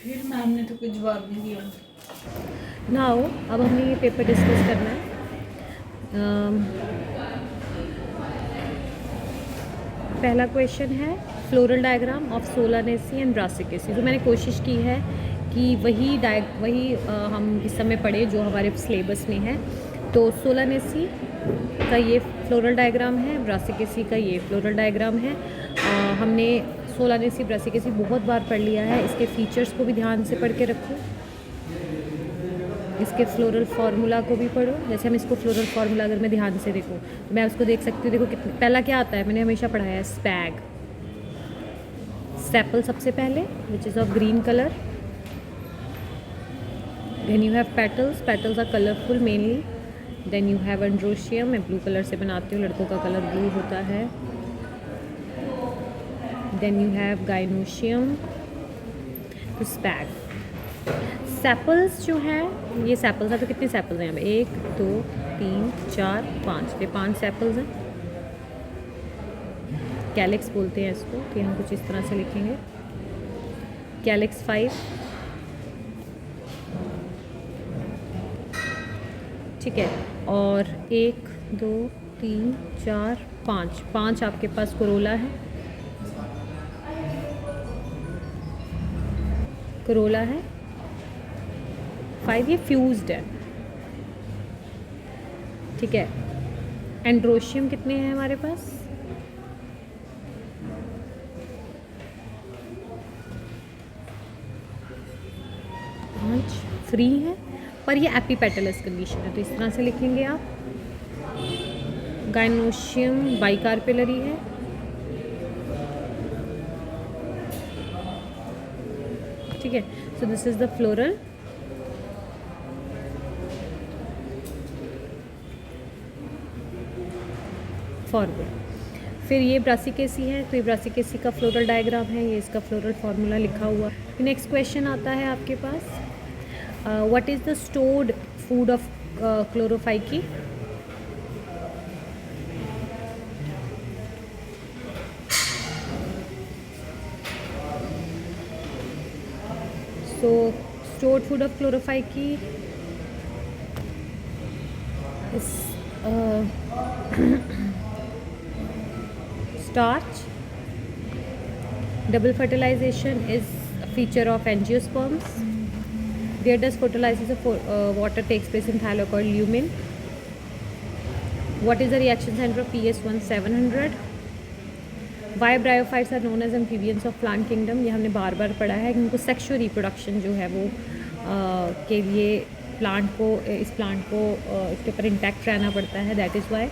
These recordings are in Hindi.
फिर मैम ने तो कोई जवाब नहीं दिया। नाउ अब हमने ये पेपर डिस्कस करना है। पहला क्वेश्चन है floral diagram of Solanaceae and Brassicaceae. तो मैंने कोशिश की है कि वही हम इस समय पढ़े जो हमारे सिलेबस में है। तो सोलानेसी का ये फ्लोरल डायग्राम है, ब्रासिकेसी का ये फ्लोरल डायग्राम है। हमने सोलानेसी ब्रासिकेसी बहुत बार पढ़ लिया है। इसके फीचर्स को भी ध्यान से पढ़ के रखो, इसके फ्लोरल फार्मूला को भी पढ़ो। जैसे हम इसको फ्लोरल फार्मूला अगर मैं ध्यान से देखूँ तो मैं उसको देख सकती हूँ। देखो कितना पहला क्या आता है, मैंने हमेशा पढ़ाया है स्पैग। सेपल सबसे पहले which is of green colour, then you have petals, petals are colourful mainly, then you have androecium, मैं ब्लू कलर से बनाती हूँ, लड़कों का कलर ब्लू होता है, देन यू हैव गाइनोशियम, तो स्पैग। सेपल्स जो हैं, ये सेपल्स हैं, तो कितने सेपल्स हैं यहाँ पे, 1 2 3 4 5, ये 5 सेपल्स हैं। कैलिक्स बोलते हैं इसको, तो हम कुछ इस तरह से लिखेंगे, कैलिक्स 5, ठीक है। और 1 2 3 4 5 आपके पास कोरोला है, कोरोला है 5, ये फ्यूज्ड है, ठीक है। एंड्रोशियम कितने हैं हमारे पास, 5 फ्री है, पर ये एपीपेटलस कंडीशन है, तो इस तरह से लिखेंगे आप। गाइनोशियम बाइकार्पेलरी है, ठीक है। So this is the floral formula. फिर ये ब्रासिकेसी है, तो ये ब्रासिकेसी का फ्लोरल डायग्राम है, ये इसका फ्लोरल फार्मूला लिखा हुआ। फिर नेक्स्ट क्वेश्चन आता है आपके पास, what is the stored food of chlorophyceae. So stored food of chlorophyki is starch. Double fertilization is a feature of angiosperms. Where does photolysis of water takes place in thylakoid lumen? What is the reaction center of PS1 700? Why bryophytes are known as amphibians of plant kingdom? ये हमने बार बार पढ़ा है, इनको सेक्शुअल रिप्रोडक्शन जो है वो के लिए प्लांट को इसके ऊपर इंटैक्ट रहना पड़ता है, that is why.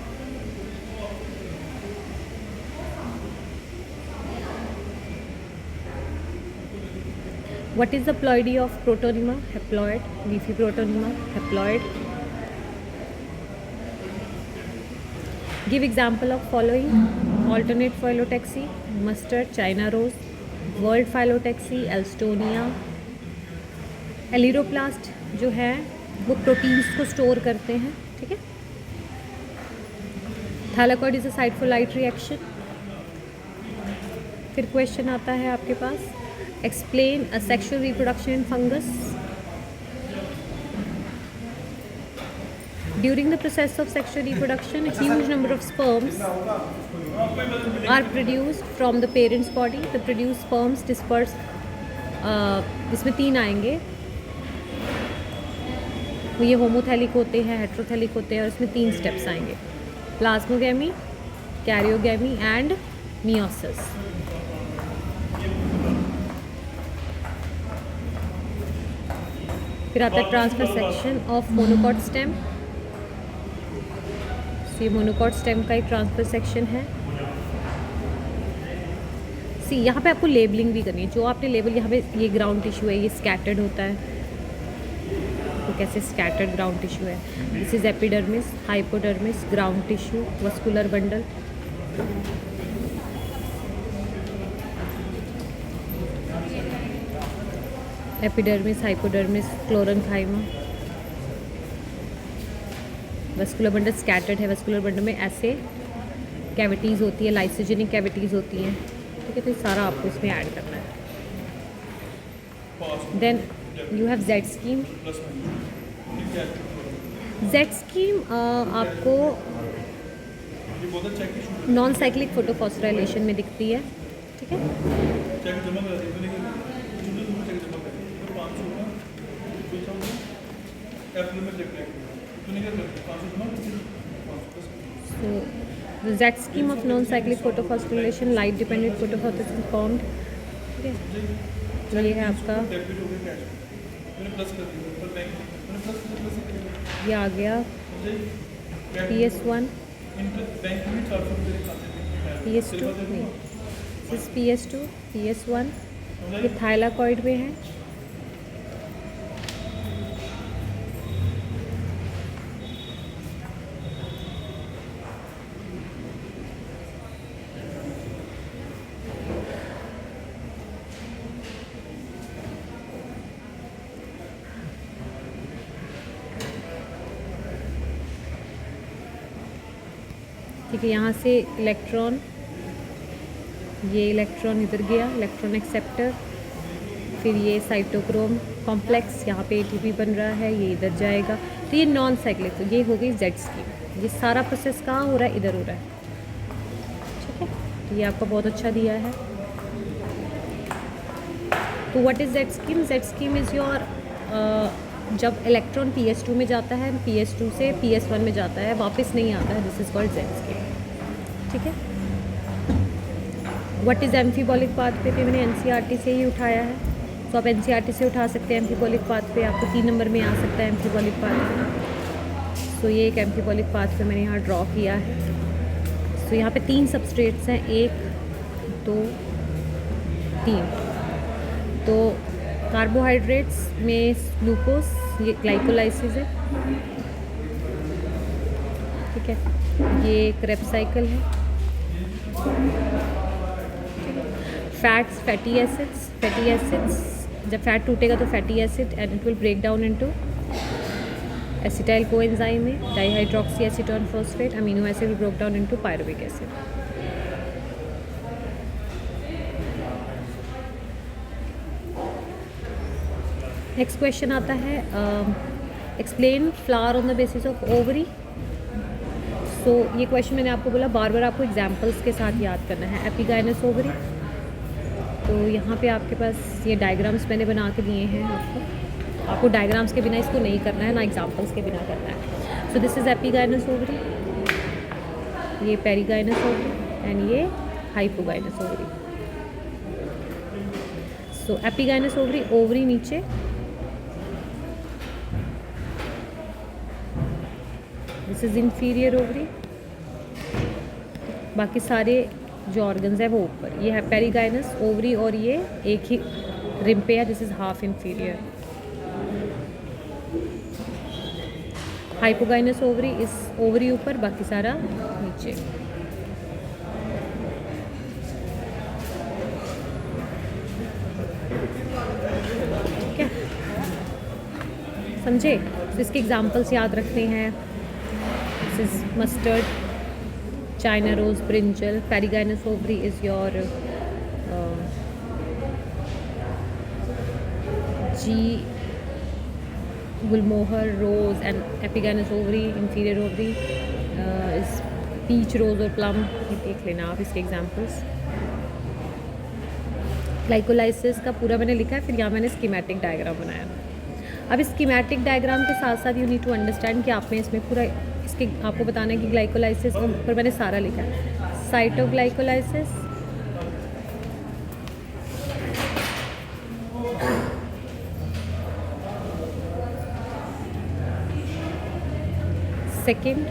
What is the ploidy of Protonema? Haploid. Leafy Protonema, haploid. Give example of following: alternate phyllotaxy, mustard, China rose, world phyllotaxy, Alstonia. एलिरोप्लास्ट जो है वो प्रोटीन्स को स्टोर करते हैं, ठीक है। Thylakoid is a site for light reaction. फिर क्वेश्चन आता है आपके पास, explain asexual reproduction in fungus. During the process of sexual reproduction, a huge number of sperms are produced from the parent's body. The produced sperms disperse, इसमें 3 आएंगे, वो ये होमोथैलिक होते हैं, हेट्रोथैलिक होते हैं, और इसमें 3 स्टेप्स आएंगे: प्लाज्मोगैमी, कैरियोगैमी एंड मियोसिस। फिर आता है transfer section of monocot stem. ये मोनोकॉट स्टेम का एक ट्रांसफर सेक्शन है। यहाँ पे आपको लेबलिंग भी करनी है, जो आपने लेबल यहाँ पे, ये ग्राउंड टिश्यू है, ये स्कैटर्ड होता है, तो कैसे स्कैटर्ड ग्राउंड टिश्यू है। This is epidermis, hypodermis, ground tissue, vascular bundle. Epidermis, hypodermis, chlorenchyma. Vascular bundle scattered है, वस्कुलर बंडल में ऐसे कैविटीज़ होती है, लाइसोजेनिक कैविटीज़ होती हैं, ठीक है। तो ये सारा आपको इसमें ऐड करना है। Then you have Z scheme. Z scheme आपको नॉन साइक्लिक फोटोफॉस्फोराइलेशन में दिखती है, ठीक है। So the Z scheme of non-cyclic photophosphorylation, light dependent photosynthesis formed, ठीक है। तो ये है आपका, ये आ गया PS1, PS2 नहीं, दिस PS2, PS1, ये थाइलाकॉइड में है। ठीक है, यहाँ से इलेक्ट्रॉन, ये इलेक्ट्रॉन इधर गया, इलेक्ट्रॉन एक्सेप्टर, फिर ये साइटोक्रोम कॉम्प्लेक्स, यहाँ पे ATP बन रहा है, ये इधर जाएगा। तो ये नॉन साइक्लिक, तो ये हो गई जेड स्कीम। ये सारा प्रोसेस कहाँ हो रहा है? इधर हो रहा है, ठीक है। तो ये आपका बहुत अच्छा दिया है। तो what is Z scheme? Z scheme is your, जब इलेक्ट्रॉन PS2 में जाता है, PS2 से PS1 में जाता है, वापस नहीं आता है, this is called Z scheme, ठीक है। व्हाट इज़ एम्फीबॉलिक पाथवे पे मैंने NCERT से ही उठाया है, तो आप NCERT से उठा सकते हैं। एम्फीबॉलिक पाथवे आपको 3 नंबर में आ सकता है, एम्फीबॉलिक पाथवे। तो ये एक एम्फीबॉलिक पाथवे मैंने यहाँ ड्रॉ किया है। तो यहाँ पे 3 सबस्ट्रेट्स हैं, 1 2 3। तो कार्बोहाइड्रेट्स में ग्लूकोज, ये ग्लाइकोलाइसिस है, ठीक है। ये एक रेप साइकिल है। Fats, fatty acids, fatty acids, जब फैट टूटेगा तो fatty acid and it will break down into acetyl coenzyme में dihydroxy acetone phosphate, amino acid will break down into pyruvic acid. Next question आता है, explain flower on the basis of ovary. So ये क्वेश्चन मैंने आपको बोला बार बार आपको एग्जांपल्स के साथ याद करना है। एपिगाइनस ओवरी, तो यहाँ पे आपके पास ये डायग्राम्स मैंने बना के दिए हैं आपको डायग्राम्स के बिना इसको नहीं करना है, ना एग्जांपल्स के बिना करना है। So this is epigynous ovary, ये पेरिगाइनस ओवरी एंड ये हाइपोगाइनस ओवरी। सो एपिगाइनस ओवरी, ओवरी नीचे, दिस इज इंफीरियर ओवरी, बाकी सारे जो ऑर्गन्स है वो ऊपर। ये है पेरिगाइनस ओवरी और ये एक ही रिम पे है, this is half inferior. Hypogynous ovary, इस ओवरी ऊपर, बाकी सारा नीचे। ठीक है, समझे? तो इसके एग्जाम्पल्स याद रखने हैं। This is mustard, China rose, brinjal. Perigynous ovary is your G. Gulmohar rose, and epigynous ovary, inferior ovary is peach, rose और plum. ये देख लेना आप इसके एग्जाम्पल्स। ग्लाइकोलाइसिस का पूरा मैंने लिखा है, फिर यहाँ मैंने स्कीमेटिक डायग्राम बनाया। अब इस स्कीमेटिक डायग्राम के साथ साथ यू नीड टू अंडरस्टैंड कि आपने इसमें पूरा इसके आपको बताना है कि ग्लाइकोलाइसिस पर मैंने सारा लिखा है। साइटोग्लाइकोलाइसिस, सेकेंड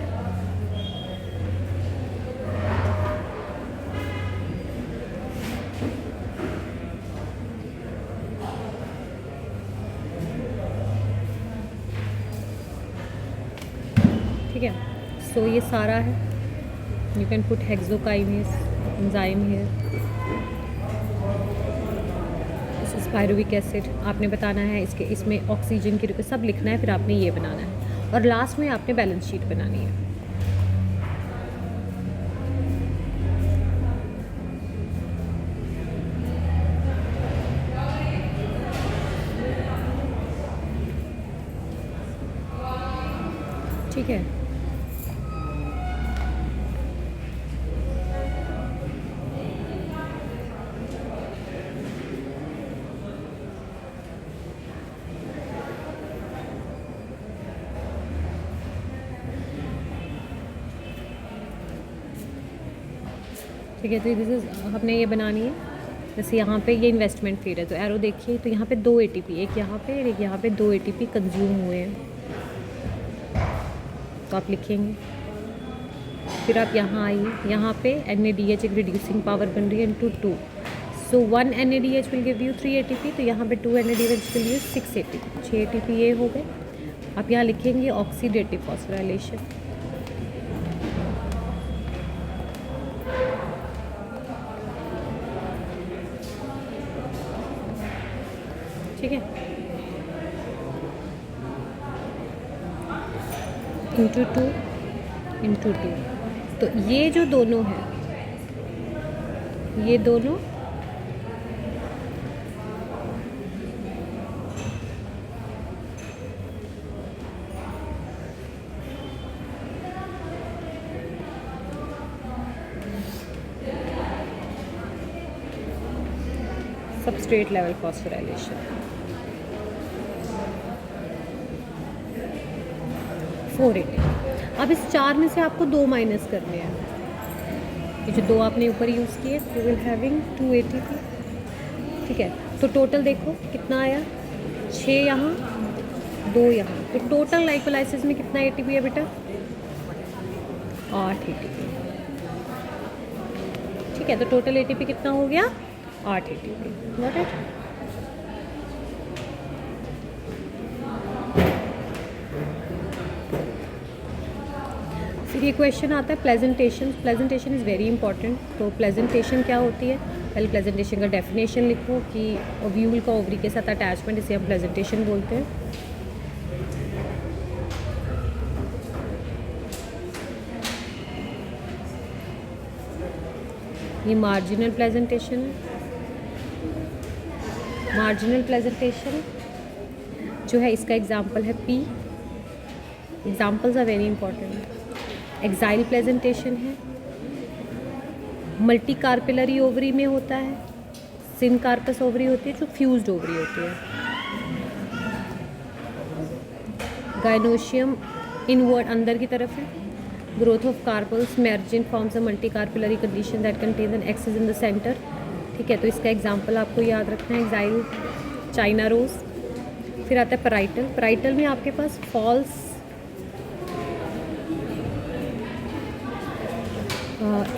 ठीक है। सो ये सारा है, you can put hexokinase enzyme here, this is pyruvic acid. आपने बताना है इसके इसमें ऑक्सीजन की रिक्वेस्ट सब लिखना है, फिर आपने ये बनाना है और लास्ट में आपने बैलेंस शीट बनानी है। ठीक है। ठीक है, तो दिस इज हमने ये बनानी है। जैसे यहाँ पे ये इन्वेस्टमेंट फीड है, तो एरो देखिए, तो यहाँ पे 2 ATP, एक यहाँ पे और एक यहाँ पे 2 ATP कंज्यूम हुए हैं, तो आप लिखेंगे। फिर आप यहाँ आइए, यहाँ पे NADH एक रिड्यूसिंग पावर बन रही है into 2, so 1 NADH will give you 3 ATP, तो यहाँ पे 2 NADH will give you 6 ATP, 6 ATP ये हो गए। आप यहाँ लिखेंगे ऑक्सीडेटिव फॉस्फोराइलेशन। ठीक है, इंटू 2 इंटू 2, तो ये जो दोनों हैं, ये दोनों सबस्ट्रेट लेवल फॉस्फोराइलेशन 480। अब इस 4 में से आपको 2 माइनस करने हैं, ये जो 2 आपने ऊपर यूज़ किए, यू विल हैविंग 2 ATP। ठीक है, तो टोटल देखो कितना आया, 6 यहाँ 2 यहाँ, तो टोटल लाइकोलाइसिस में कितना ATP है बेटा, 8 ATP। ठीक है, तो टोटल ATP कितना हो गया, 8 ATP। Got it. फिर ये क्वेश्चन आता है presentation. Presentation is very important. तो प्रेजेंटेशन क्या होती है, पहले प्रेजेंटेशन का डेफिनेशन लिखो कि ओव्यूल का ओवरी के साथ अटैचमेंट, इसे हम प्रेजेंटेशन बोलते हैं। ये मार्जिनल प्रेजेंटेशन है। मार्जिनल प्रेजेंटेशन जो है, इसका एग्जांपल है P। Examples are very important. Axile presentation है, मल्टी कार्पिलरी ओवरी में होता है, सिन कार्पस ओवरी होती है जो फ्यूज्ड ओवरी होती है। गाइनोशियम इनवर्ड अंदर की तरफ है। Growth of carpels margin forms a multi carpellary condition that contains an axis in the centre. ठीक है, तो इसका एग्जांपल आपको याद रखना है, एक्साइल, चाइना रोज। फिर आता है पैराइटल। पैराइटल में आपके पास फॉल्स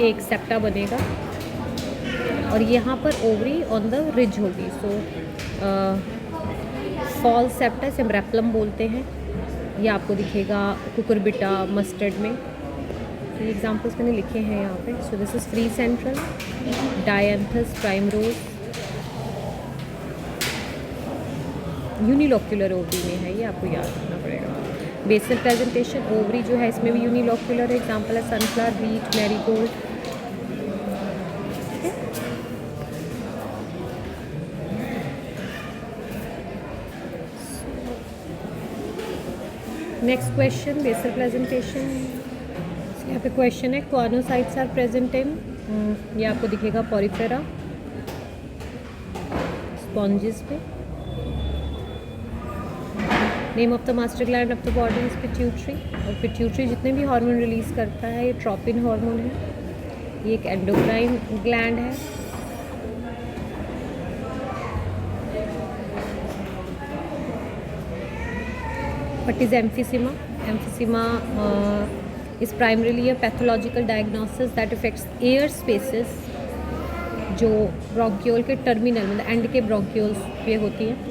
एक सेप्टा बनेगा और यहाँ पर ओवरी ऑन द रिज होगी, सो फॉल्स सेप्टा इसे रेप्लम बोलते हैं। ये आपको दिखेगा कुकुरबिटा, मस्टर्ड में। तो ये एग्जांपल्स मैंने लिखे हैं यहाँ पे। So this is free central, dianthus primrose, unilocular ovary में है, ये आपको याद रखना पड़ेगा। बेसल प्रेजेंटेशन, ओवरी जो है इसमें भी यूनिलोक्यूलर है। एग्जांपल है sunflower, wheat, marigold. Next question, basal presentation. यहाँ पे क्वेश्चन है क्वानोसाइट्स आर प्रेजेंट इन, ये आपको दिखेगा पॉरीफेरा, स्पॉन्जेस पे। Name of the master gland of the body is pituitary, और पिट्यूटरी जितने भी हार्मोन रिलीज़ करता है ये ट्रोपिन हार्मोन है। ये एक एंडोक्राइन ग्लैंड है। What is emphysema? Emphysema is primarily a pathological diagnosis that effects air spaces जो ब्रोंकियोल के टर्मिनल, मतलब एंड के ब्रोंकियोल्स पे होती है।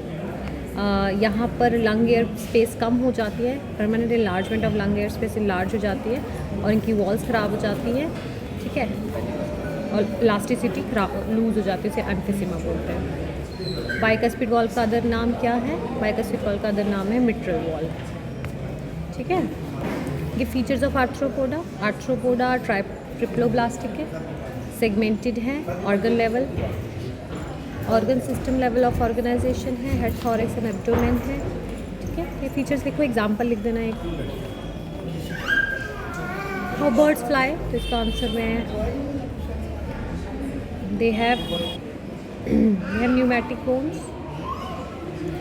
यहाँ पर लंग एयर स्पेस कम हो जाती है, permanent enlargement of lung air space enlarge हो जाती है और इनकी वॉल्स ख़राब हो जाती हैं। ठीक है, और इलास्टिसिटी लूज़ हो जाती है, इसे एम्फिसीमा बोलते हैं। बाइकस्पिड वॉल का अदर नाम क्या है? बाइकस्पिड वॉल का अदर नाम है मिट्रल वॉल। ठीक है, ये features of arthropoda. Arthropoda triploblastic है, सेगमेंटेड है, organ level, organ system level of organisation है, हेड, थॉरैक्स एंड एब्डोमेन है। ठीक है, ये फीचर्स लिखो, एग्जांपल लिख देना एक। हाउ बर्ड्स फ्लाई, तो इसका आंसर में है they have pneumatic bones,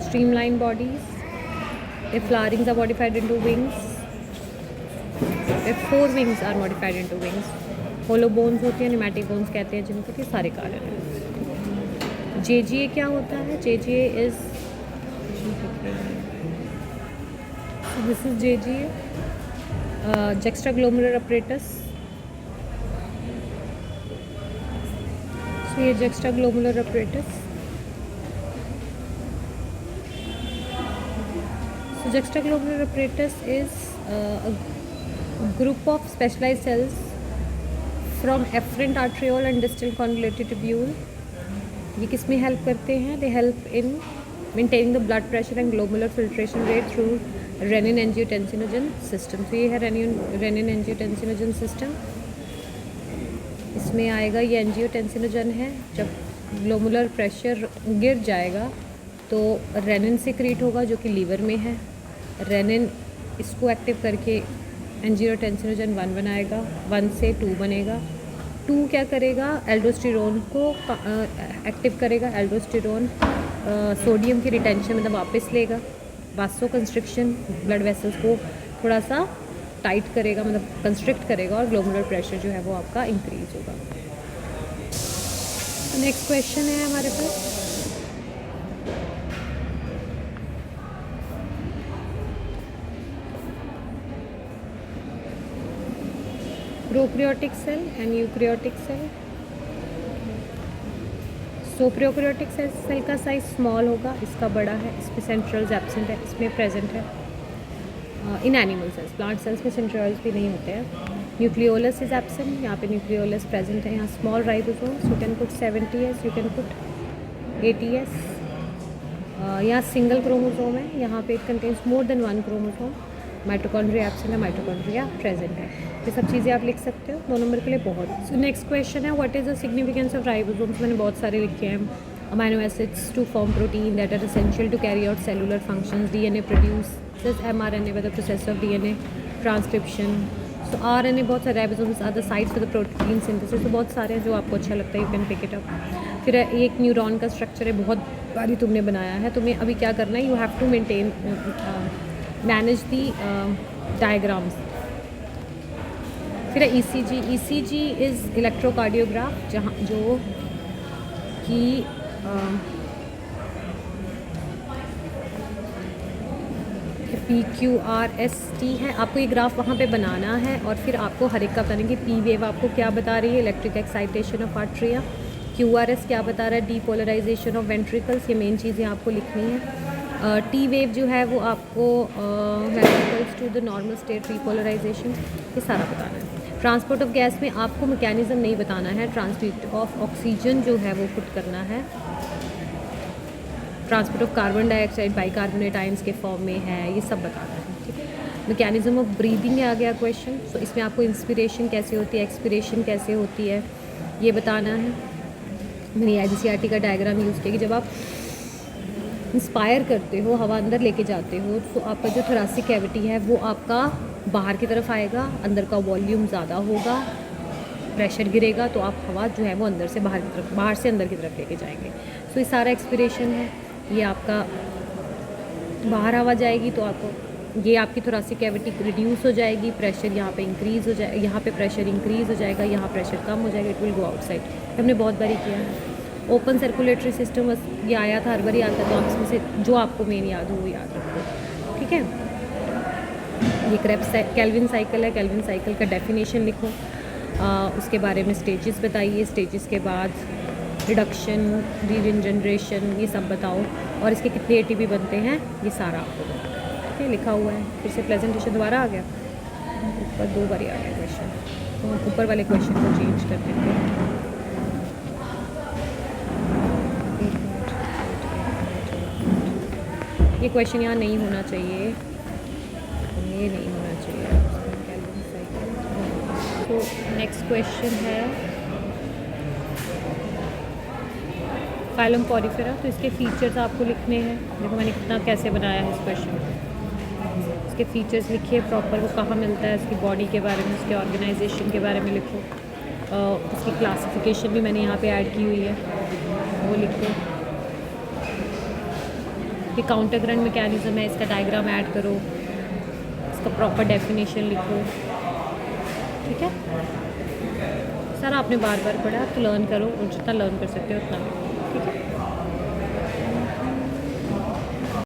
streamlined bodies, their flowerings are modified into wings, their forewings are modified into wings, hollow bones होती है, pneumatic bones कहते हैं जिनको, कि सारे कारण हैं। JGA क्या होता है? JGA is, so this is JGA, juxtaglomerular apparatus। So ये juxtaglomerular apparatus, so juxtaglomerular apparatus is a group of specialized cells from efferent arteriole and distal convoluted tubule। ये किस में हेल्प करते हैं? They help in maintaining the blood pressure and glomerular filtration rate through renin angiotensinogen system. तो ये है रेनिन एंजियोटेंसिनोजन सिस्टम। इसमें आएगा, ये एंजियोटेंसिनोजन है। जब ग्लोमेरुलर प्रेशर गिर जाएगा तो रेनिन सिक्रीट होगा जो कि लीवर में है। रेनिन इसको एक्टिव करके एंजियोटेंसिनोजन 1 बनाएगा, 1 से 2 बनेगा। 2 क्या करेगा? एल्डोस्टेरोन को एक्टिव करेगा। एल्डोस्टेरोन सोडियम की रिटेंशन मतलब वापस लेगा। वासो कंस्ट्रिक्शन, ब्लड वेसल्स को थोड़ा सा टाइट करेगा, मतलब कंस्ट्रिक्ट करेगा, और ग्लोमेरुलर प्रेशर जो है वो आपका इंक्रीज होगा। नेक्स्ट क्वेश्चन है हमारे पास, prokaryotic cell and eukaryotic cell. So prokaryotic cell का साइज स्मॉल होगा, इसका बड़ा है, इसमें सेंट्रियोल्स एब्सेंट है, इसमें प्रेजेंट है। In animal cells, plant cells में सेंट्रियोल्स भी नहीं होते हैं। न्यूक्लियोलस इज एब्सेंट, यहाँ पे न्यूक्लियोलस प्रेजेंट है। यहाँ small ribosomes, you can put 70s, you can put 80s। यहाँ सिंगल क्रोमोसोम है, यहाँ पे it contains more than 1 chromosome. Mitochondria absent है, माइटोकॉन्ड्रिया प्रेजेंट है। ये सब चीज़ें आप लिख सकते हो 2 नंबर के लिए बहुत। सो नेक्स्ट क्वेश्चन है, what is the significance of ribosomes. मैंने बहुत सारे लिखे हैं। Amino acids to form protein that are essential to carry out cellular functions. DNA produces mRNA by the process of DNA transcription. So RNA, बहुत सारे ribosomes are the sites for the protein synthesis. तो बहुत सारे हैं जो आपको अच्छा लगता है, you can pick it up. फिर एक न्यूरॉन का स्ट्रक्चर है, बहुत बारी तुमने बनाया है। तुम्हें अभी क्या करना है, you have to maintain manage the diagrams. फिर ECG इज़ इलेक्ट्रोकार्डियोग्राफ, जहाँ जो कि PQRST है। आपको ये ग्राफ वहाँ पे बनाना है और फिर आपको हर एक का बताना है कि P वेव आपको क्या बता रही है, electric excitation of atria. QRS क्या बता रहा है, डीपोलराइजेशन ऑफ वेंट्रिकल्स। ये मेन चीज़ें आपको लिखनी है। T वेव जो है वो आपको ventricles to the normal state repolarisation, ये सारा बताना है। ट्रांसपोर्ट ऑफ गैस में आपको मैकेनिज्म नहीं बताना है, ट्रांसपोर्ट ऑफ ऑक्सीजन जो है वो पुट करना है। Transport of carbon dioxide bicarbonate ions के फॉर्म में है, ये सब बताना है, ठीक है। मैकेनिज्म ऑफ ब्रीदिंग में आ गया क्वेश्चन। सो इसमें आपको इंस्पिरेशन कैसे होती है, एक्सपिरेशन कैसे होती है, ये बताना है। मैंने NCERT का डायग्राम यूज़ किया कि जब आप इंस्पायर करते हो, हवा अंदर लेके जाते हो, तो आपका जो थोरेसिक कैविटी है वो आपका बाहर की तरफ आएगा, अंदर का वॉल्यूम ज़्यादा होगा, प्रेशर गिरेगा, तो आप हवा जो है वो अंदर से बाहर की तरफ, बाहर से अंदर की तरफ लेके जाएंगे। सो ये सारा एक्सपिरेशन है। ये आपका बाहर हवा जाएगी तो आपको ये आपकी थोरेसिक कैविटी रिड्यूस हो जाएगी, प्रेशर यहाँ पे इंक्रीज़ हो जाए, यहाँ पे प्रेशर इंक्रीज़ हो जाएगा, यहाँ प्रेशर कम हो जाएगा, इट विल गो आउटसाइड। हमने बहुत बारी किया है। ओपन सर्कुलेटरी सिस्टम बस ये आया था, हर बार आता, तो आप इसमें से जो आपको मेन याद हो वो याद रखो, ठीक है। ये क्रेब्स केल्विन साइकिल है, केल्विन साइकिल का डेफिनेशन लिखो, उसके बारे में स्टेजेस बताइए, स्टेजेस के बाद रिडक्शन, रीजनरेशन, ये सब बताओ, और इसके कितने ATP बनते हैं ये सारा आपको ठीक है लिखा हुआ है। फिर से प्रेजेंटेशन दोबारा आ गया, ऊपर 2 बार आ गया क्वेश्चन, तो हम ऊपर वाले क्वेश्चन को चेंज कर देते हैं। ये क्वेश्चन यहाँ नहीं होना चाहिए, ये नहीं होना चाहिए। तो नेक्स्ट क्वेश्चन है फाइलम पॉरीफेरा। तो इसके फीचर्स आपको लिखने हैं। देखो मैंने कितना कैसे बनाया है इस क्वेश्चन को। के फीचर्स लिखिए प्रॉपर, वो कहाँ मिलता है, उसकी बॉडी के बारे में, उसके ऑर्गेनाइजेशन के बारे में लिखो। उसकी क्लासिफिकेशन भी मैंने यहाँ पे ऐड की हुई है, वो लिखो। ये काउंटर करंट मैकेनिज्म है, इसका डायग्राम ऐड करो, इसका प्रॉपर डेफिनेशन लिखो। ठीक है, सारा आपने बार बार पढ़ा, तो लर्न करो और जितना लर्न कर सकते हो उतना भी। ठीक है।